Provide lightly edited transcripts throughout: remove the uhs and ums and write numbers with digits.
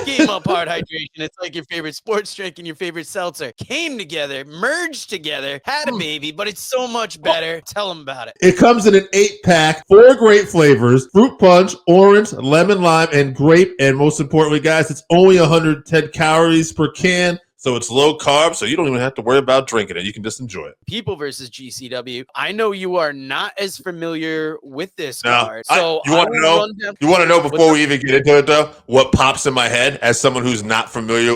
game up hard hydration. It's like your favorite sports drink and your favorite seltzer came together, merged together, had a baby, but it's so much better. Tell them about it. It comes in an 8-pack, 4 great flavors: fruit punch, orange, lemon lime, and grape. And most importantly, guys, it's only 110 calories per can. So it's low carb, so you don't even have to worry about drinking it. You can just enjoy it. People versus GCW. I know you are not as familiar with this No, card. So you want to know? You want to know before we even get into it, though, what pops in my head as someone who's not familiar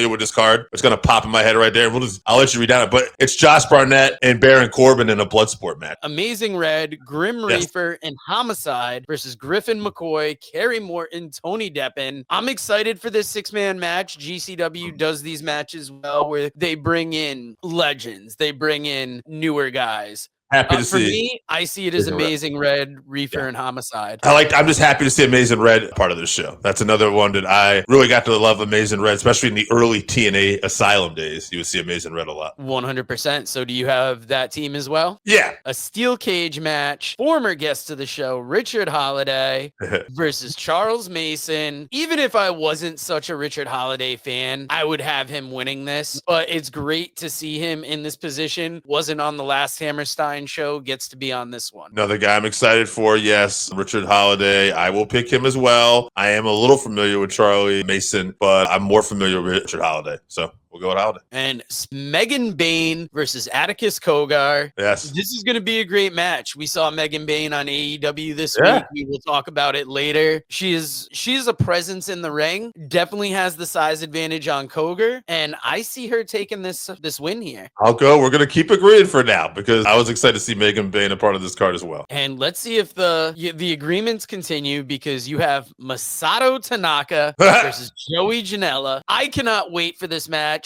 with this card? It's gonna pop in my head right there. I'll let you read down it. But it's Josh Barnett and Baron Corbin in a Bloodsport match. Amazing Red, Grim Reaper, and Homicide versus Griffin McCoy, Kerry Morton, Tony Deppen. I'm excited for this 6-man match. GCW does these matches well, where they bring in legends, they bring in newer guys. Happy to see. For me, I see it as Amazing Red, Reefer, and Homicide. I'm just happy to see Amazing Red part of this show. That's another one that I really got to love. Amazing Red, especially in the early TNA Asylum days. You would see Amazing Red a lot. 100%. So do you have that team as well? Yeah. A steel cage match. Former guest of the show, Richard Holiday versus Charles Mason. Even if I wasn't such a Richard Holiday fan, I would have him winning this. But it's great to see him in this position. Wasn't on the last Hammerstein show, gets to be on this one. Another guy I'm excited for, yes, Richard Holiday. I will pick him as well. I am a little familiar with Charlie Mason, but I'm more familiar with Richard Holiday. So we'll go with Holiday. And Megan Bain versus Atticus Kogar. Yes. This is going to be a great match. We saw Megan Bain on AEW this week. We will talk about it later. She is a presence in the ring. Definitely has the size advantage on Kogar. And I see her taking this win here. I'll go. We're going to keep agreeing for now because I was excited to see Megan Bain a part of this card as well. And let's see if the agreements continue, because you have Masato Tanaka versus Joey Janela. I cannot wait for this match.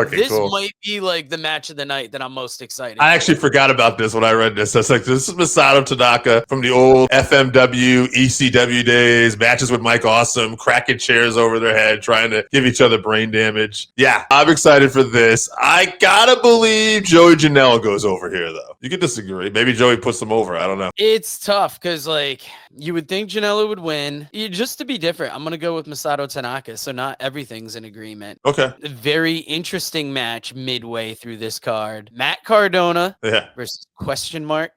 This might be like the match of the night that I'm most excited I actually forgot about this when I read this. I was like, this is Masato Tanaka from the old FMW, ECW days, matches with Mike Awesome, cracking chairs over their head, trying to give each other brain damage. Yeah, I'm excited for this. I gotta believe Joey Janela goes over here, though. You could disagree. Maybe Joey puts them over. I don't know. It's tough because, like, you would think Janela would win. Just to be different, I'm going to go with Masato Tanaka, so not everything's in agreement. Okay. A very interesting match midway through this card. Matt Cardona versus question mark.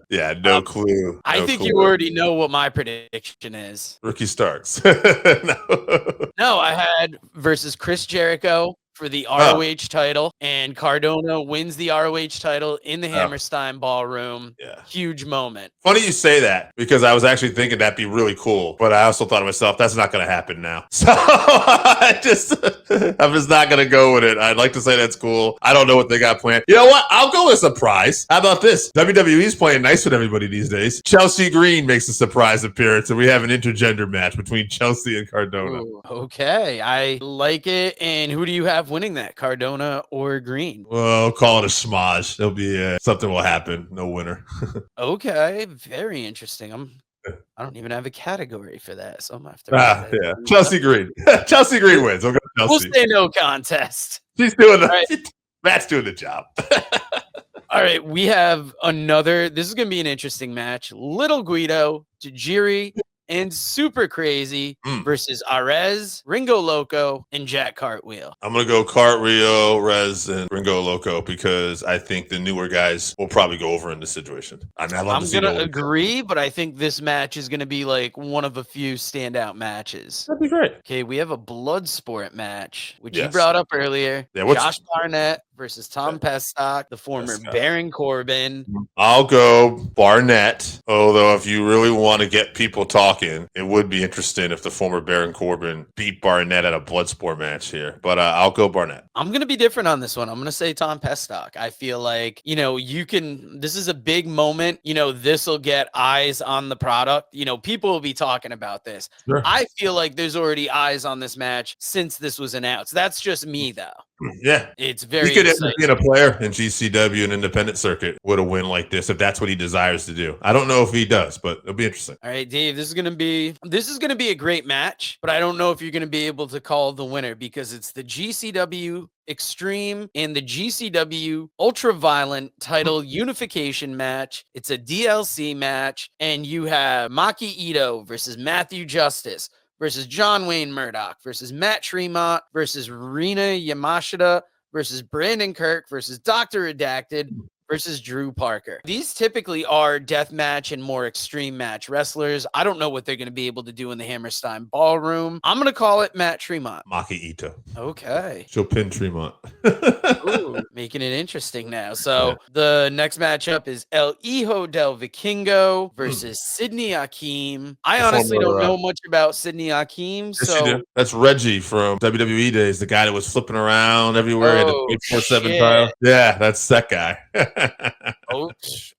Yeah, no clue. I think you already know what my prediction is. Ricky Starks. No, I had versus Chris Jericho for the ROH title, and Cardona wins the ROH title in the Hammerstein Ballroom. Yeah. Huge moment. Funny you say that, because I was actually thinking that'd be really cool, but I also thought to myself, that's not going to happen now. So I'm just not going to go with it. I'd like to say that's cool. I don't know what they got planned. You know what? I'll go with a surprise. How about this? WWE's playing nice with everybody these days. Chelsea Green makes a surprise appearance, and we have an intergender match between Chelsea and Cardona. Ooh, okay, I like it. And who do you have winning that, Cardona or Green? Well, call it a smudge. There'll be something will happen. No winner. Okay, very interesting. I don't even have a category for that, so I'm gonna have to. Chelsea Green. Chelsea Green wins. We'll go Chelsea. We'll say no contest. She's doing Matt's doing the job. All right, we have another. This is gonna be an interesting match. Little Guido, Tajiri, and Super Crazy versus Arez, Ringo Loco, and Jack Cartwheel. I'm going to go Cartwheel, Rez, and Ringo Loco because I think the newer guys will probably go over in this situation. I'm going to agree, but I think this match is going to be like one of a few standout matches. That'd be great. Okay, we have a Bloodsport match, which you brought up earlier. Yeah, Josh Barnett versus Tom Pestock, the former Baron Corbin. I'll go Barnett, although if you really want to get people talking, it would be interesting if the former Baron Corbin beat Barnett at a Bloodsport match here. But I'll go Barnett. I'm going to be different on this one. I'm going to say Tom Pestock. I feel like, this is a big moment. This will get eyes on the product. People will be talking about this. Sure. I feel like there's already eyes on this match since this was announced. That's just me, though. Yeah. It's very He could end up being a player in GCW and independent circuit with a win like this if that's what he desires to do. I don't know if he does, but it'll be interesting. All right, Dave, this is going to be a great match, but I don't know if you're going to be able to call the winner because it's the GCW Extreme and the GCW Ultra Violent title unification match. It's a DLC match, and you have Maki Ito versus Matthew Justice versus John Wayne Murdoch versus Matt Tremont versus Rina Yamashita versus Brandon Kirk versus Dr. Redacted versus Drew Parker. These typically are deathmatch and more extreme match wrestlers. I don't know what they're going to be able to do in the Hammerstein Ballroom. I'm going to call it Matt Tremont. Maki Ito. Okay. She'll pin Tremont. Ooh, making it interesting now. So the next matchup is El Hijo del Vikingo versus Sidney Hakim. I honestly don't know much about Sidney Hakim. Yes, you do. That's Reggie from WWE days, the guy that was flipping around everywhere. Had the 24/7 title. Yeah, that's that guy.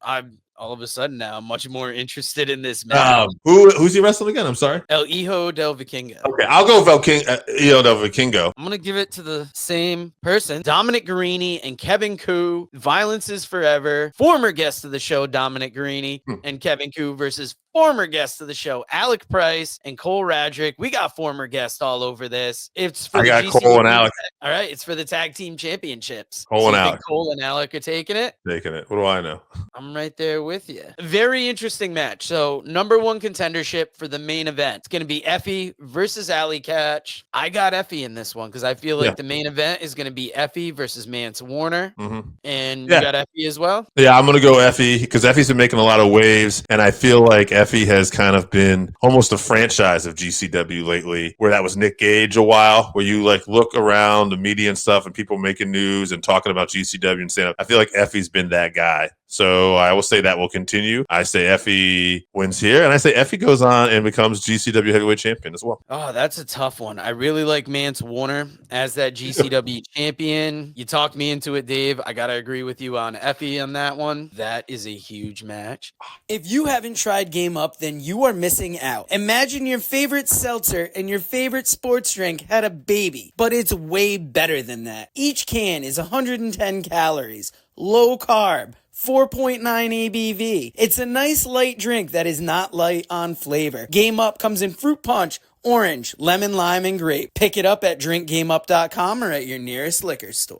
I'm all of a sudden now much more interested in this match. Who's he wrestling again? I'm sorry. El Hijo del Vikingo. Okay, I'll go Hijo del Vikingo. I'm gonna give it to the same person, Dominic Guarini and Kevin Koo. Violence is forever. Former guest of the show, Dominic Guarini and Kevin Koo versus former guest of the show, Alec Price and Cole Radrick. We got former guests all over this. It's for I the got Cole and Alec. All right, it's for the tag team championships. Cole and Alec. Cole and Alec are taking it. Taking it. What do I know? I'm right there with you. Very interesting match. So, number one contendership for the main event. It's going to be Effie versus Alley Catch. I got Effie in this one because I feel like the main event is going to be Effie versus Mance Warner. And you got Effie as well? Yeah, I'm going to go Effie because Effie's been making a lot of waves. And I feel like Effie has kind of been almost a franchise of GCW lately, where that was Nick Gage a while, where you like look around the media and stuff and people making news and talking about GCW and saying, I feel like Effie's been that guy. So I will say that will continue. I say Effie wins here, and I say Effie goes on and becomes GCW heavyweight champion as well. Oh, that's a tough one. I really like Mance Warner as that GCW champion. You talked me into it, Dave. I got to agree with you on Effie on that one. That is a huge match. If you haven't tried Game Up, then you are missing out. Imagine your favorite seltzer and your favorite sports drink had a baby, but it's way better than that. Each can is 110 calories, low carb, 4.9 ABV. It's a nice light drink that is not light on flavor. Game Up comes in fruit punch, orange, lemon, lime, and grape. Pick it up at drinkgameup.com or at your nearest liquor store.